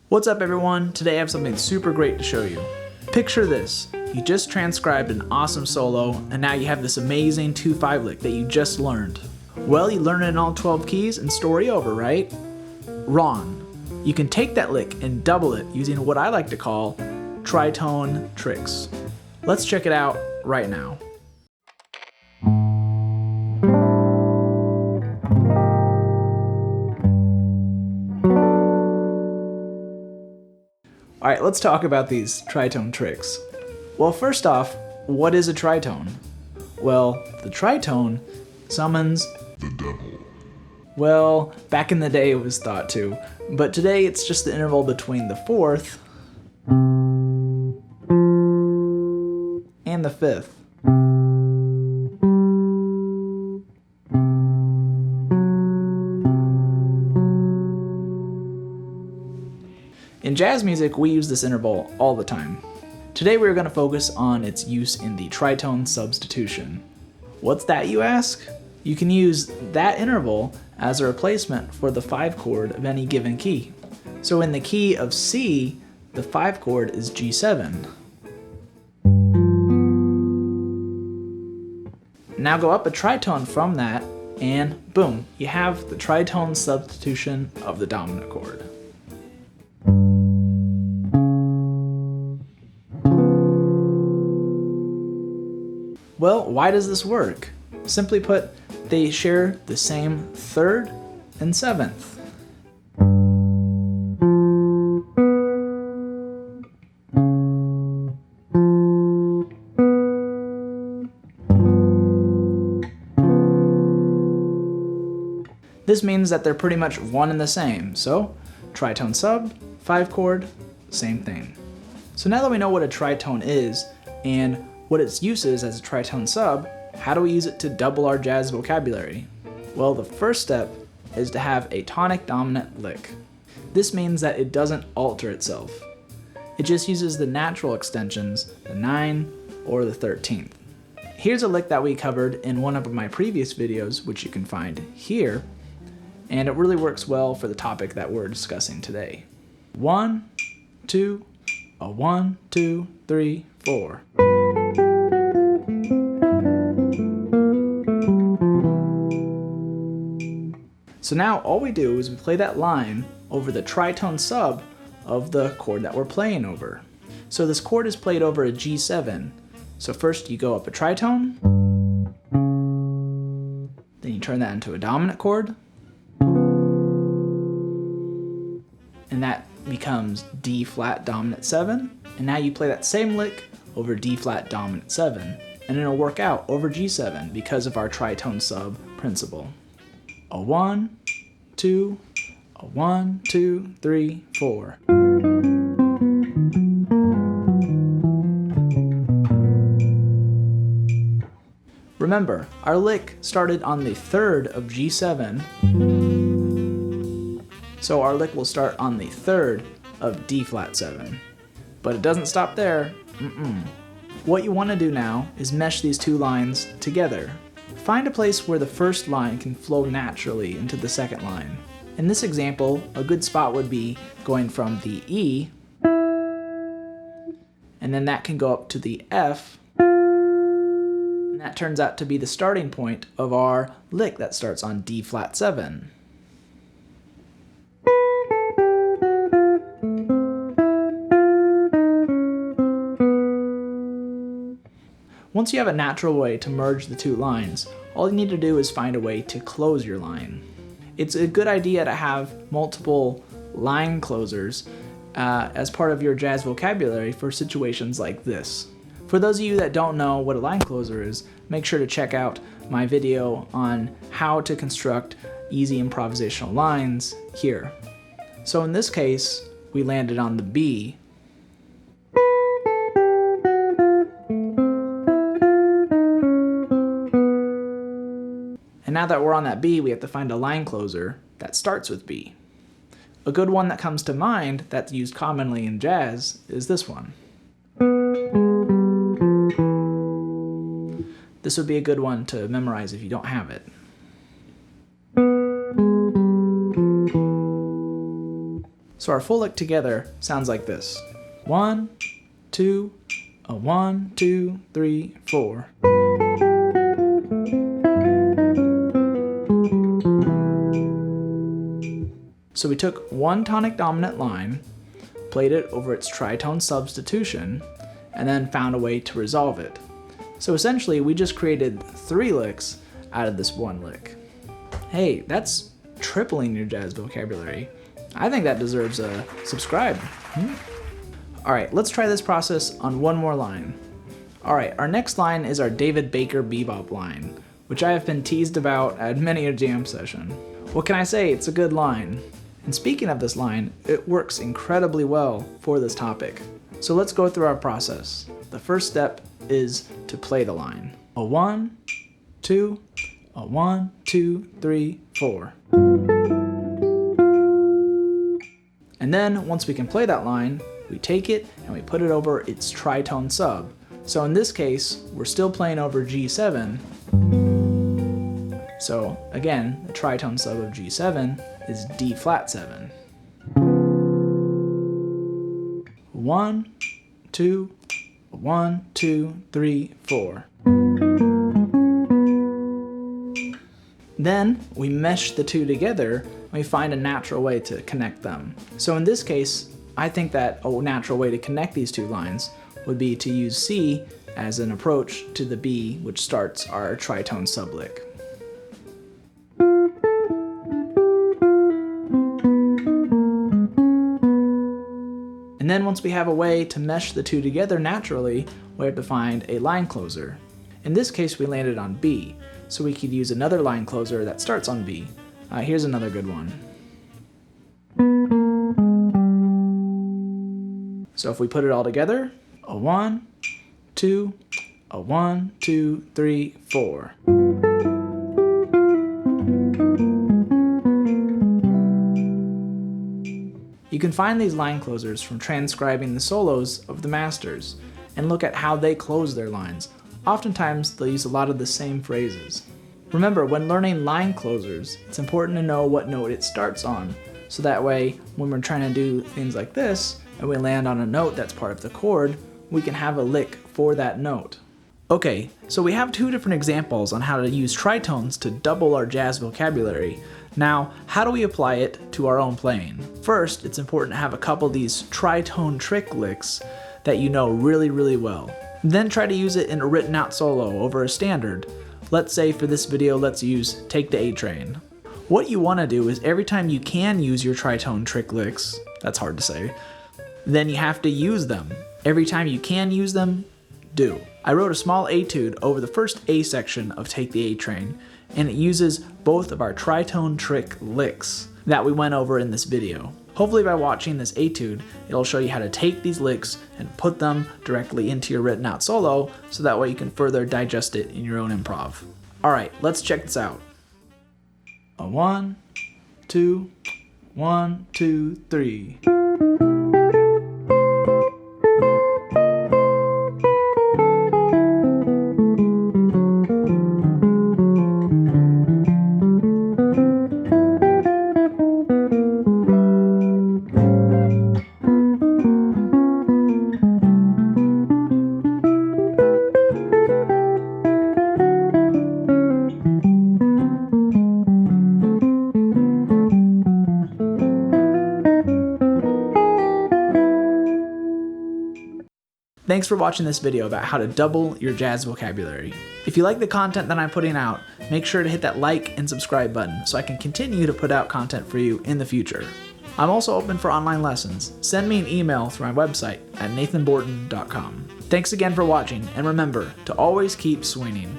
What's up everyone? Today I have something super great to show you. Picture this. You just transcribed an awesome solo and now you have this amazing 2/5 lick that you just learned. Well, you learn it in all 12 keys and story over, right? Wrong. You can take that lick and double it using what I like to call tritone tricks. Let's check it out right now. Alright, let's talk about these tritone tricks. Well, first off, what is a tritone? Well, the tritone summons the devil. Well, back in the day it was thought to, but today it's just the interval between the 4th and the 5th. In jazz music, we use this interval all the time. Today we're going to focus on its use in the tritone substitution. What's that, you ask? You can use that interval as a replacement for the 5 chord of any given key. So in the key of C, the 5 chord is G7. Now go up a tritone from that, and boom, you have the tritone substitution of the dominant chord. Well, why does this work? Simply put, they share the same 3rd and 7th. This means that they're pretty much one and the same, so tritone sub, 5 chord, same thing. So now that we know what a tritone is and what its use is as a tritone sub, how do we use it to double our jazz vocabulary? Well, the first step is to have a tonic dominant lick. This means that it doesn't alter itself. It just uses the natural extensions, the 9 or the 13th. Here's a lick that we covered in one of my previous videos, which you can find here, and it really works well for the topic that we're discussing today. 1, 2, a 1, 2, 3, 4. So now all we do is we play that line over the tritone sub of the chord that we're playing over. So this chord is played over a G7. So first you go up a tritone, then you turn that into a dominant chord, and that becomes D flat dominant 7, and now you play that same lick over D flat dominant 7, and it'll work out over G7 because of our tritone sub principle. A 1, 2, a 1, 2, 3, 4. Remember, our lick started on the 3rd of G7, so our lick will start on the 3rd of D flat 7. But it doesn't stop there. What you want to do now is mesh these two lines together. Find a place where the first line can flow naturally into the second line. In this example, a good spot would be going from the E, and then that can go up to the F, and that turns out to be the starting point of our lick that starts on D flat 7. Once you have a natural way to merge the two lines, all you need to do is find a way to close your line. It's a good idea to have multiple line closers as part of your jazz vocabulary for situations like this. For those of you that don't know what a line closer is, make sure to check out my video on how to construct easy improvisational lines here. So in this case, we landed on the B. And now that we're on that B, we have to find a line closer that starts with B. A good one that comes to mind that's used commonly in jazz is this one. This would be a good one to memorize if you don't have it. So our full lick together sounds like this. 1, 2, a 1, 2, 3, 4. So we took one tonic dominant line, played it over its tritone substitution, and then found a way to resolve it. So essentially, we just created 3 licks out of this one lick. Hey, that's tripling your jazz vocabulary. I think that deserves a subscribe. Alright, let's try this process on one more line. Alright, our next line is our David Baker bebop line, which I have been teased about at many a jam session. What can I say? It's a good line. And speaking of this line, it works incredibly well for this topic. So let's go through our process. The first step is to play the line. A 1, 2, a 1, 2, 3, 4. And then once we can play that line, we take it and we put it over its tritone sub. So in this case, we're still playing over G7. So again, the tritone sub of G7 is D flat 7. 1, 2, 1, 2, 3, 4. Then we mesh the two together and we find a natural way to connect them. So in this case, I think that a natural way to connect these two lines would be to use C as an approach to the B, which starts our tritone sublick. And then once we have a way to mesh the two together naturally, we have to find a line closer. In this case, we landed on B, so we could use another line closer that starts on B. Here's another good one. So if we put it all together, a 1, 2, a 1, 2, 3, 4. You can find these line closers from transcribing the solos of the masters and look at how they close their lines. Oftentimes, they'll use a lot of the same phrases. Remember, when learning line closers, it's important to know what note it starts on, so that way, when we're trying to do things like this, and we land on a note that's part of the chord, we can have a lick for that note. Okay, so we have 2 different examples on how to use tritones to double our jazz vocabulary. Now, how do we apply it to our own playing? First, it's important to have a couple of these tritone trick licks that you know really, really well. Then try to use it in a written out solo over a standard. Let's say for this video, let's use Take the A Train. What you want to do is every time you can use your tritone trick licks, that's hard to say, then you have to use them. Every time you can use them, do. I wrote a small etude over the first A section of Take the A Train, and it uses both of our tritone trick licks that we went over in this video. Hopefully by watching this etude, it'll show you how to take these licks and put them directly into your written out solo, so that way you can further digest it in your own improv. Alright, let's check this out. A 1, 2, 1, 2, 3. Thanks for watching this video about how to double your jazz vocabulary. If you like the content that I'm putting out, make sure to hit that like and subscribe button so I can continue to put out content for you in the future. I'm also open for online lessons. Send me an email through my website at nathanborton.com. Thanks again for watching, and remember to always keep swinging.